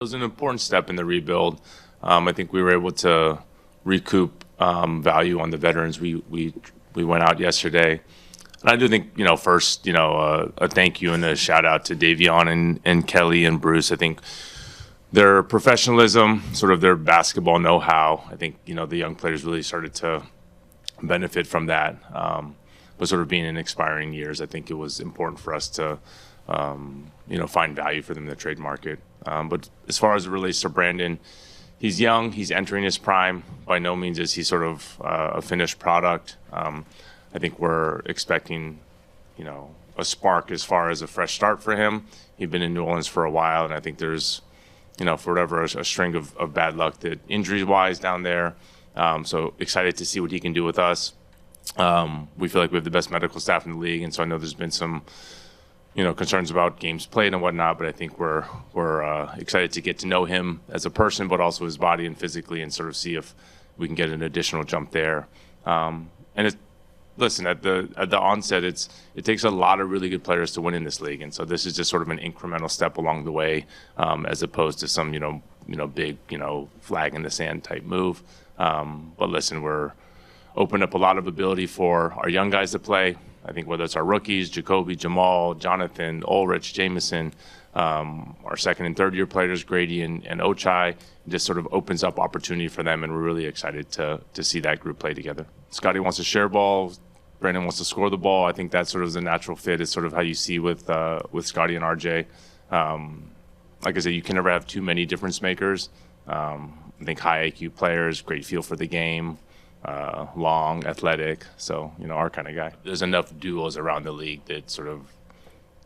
It was an important step in the rebuild. I think we were able to recoup value on the veterans we went out yesterday. And I do think, first, a thank you and a shout out to Davion and Kelly and Bruce. I think their professionalism, sort of their basketball know-how, I think, the young players really started to benefit from that. But sort of being in expiring years, I think it was important for us to, find value for them in the trade market. But as far as it relates to Brandon, he's young, he's entering his prime. By no means is he sort of a finished product. I think we're expecting, a spark as far as a fresh start for him. He'd been in New Orleans for a while, and I think there's, for whatever, a string of bad luck that injuries-wise down there. So excited to see what he can do with us. We feel like we have the best medical staff in the league, and so I know there's been some, concerns about games played and whatnot, but I think we're excited to get to know him as a person, but also his body and physically, and sort of see if we can get an additional jump there. Listen, at the onset, it takes a lot of really good players to win in this league, and so this is just sort of an incremental step along the way, as opposed to some big flag in the sand type move. But listen, we're opened up a lot of ability for our young guys to play. I think whether it's our rookies, Jacoby, Jamal, Jonathan, Ulrich, Jamison, our second and third year players, Grady and Ochai, just sort of opens up opportunity for them, and we're really excited to see that group play together. Scottie wants to share ball. Brandon wants to score the ball. I think that sort of is a natural fit. It's sort of how you see with Scottie and RJ. Like I said, you can never have too many difference makers. I think high IQ players, great feel for the game. Long, athletic, so our kind of guy. There's enough duos around the league that sort of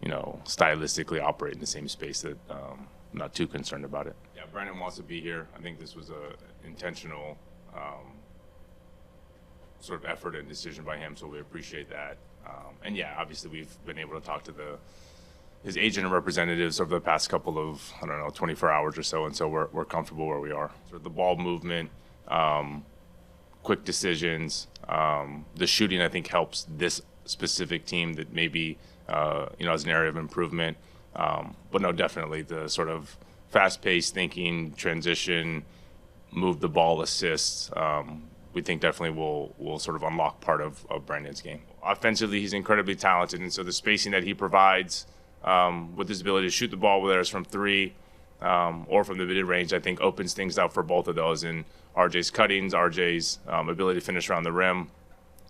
stylistically operate in the same space that I'm not too concerned about it. Yeah, Brandon wants to be here. I think this was a intentional sort of effort and decision by him, so we appreciate that. And yeah, obviously we've been able to talk to his agent and representatives over the past couple of 24 hours or so, and so we're comfortable where we are. Sort of the ball movement. Quick decisions. The shooting, I think, helps this specific team that maybe, is an area of improvement. But no, definitely the sort of fast-paced thinking, transition, move the ball assists, we think definitely will sort of unlock part of Brandon's game. Offensively, he's incredibly talented, and so the spacing that he provides with his ability to shoot the ball, whether it's from three, or from the mid-range, I think opens things up for both of those. And RJ's cuttings, RJ's ability to finish around the rim,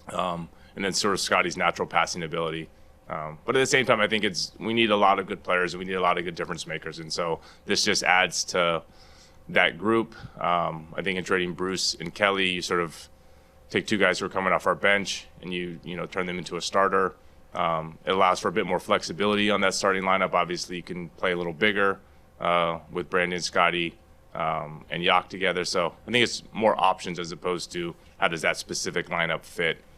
and then sort of Scottie's natural passing ability. But at the same time, I think we need a lot of good players, and we need a lot of good difference makers. And so this just adds to that group. I think in trading Bruce and Kelly, you sort of take two guys who are coming off our bench, and you turn them into a starter. It allows for a bit more flexibility on that starting lineup. Obviously, you can play a little bigger with Brandon, Scottie, and Yak together. So I think it's more options as opposed to how does that specific lineup fit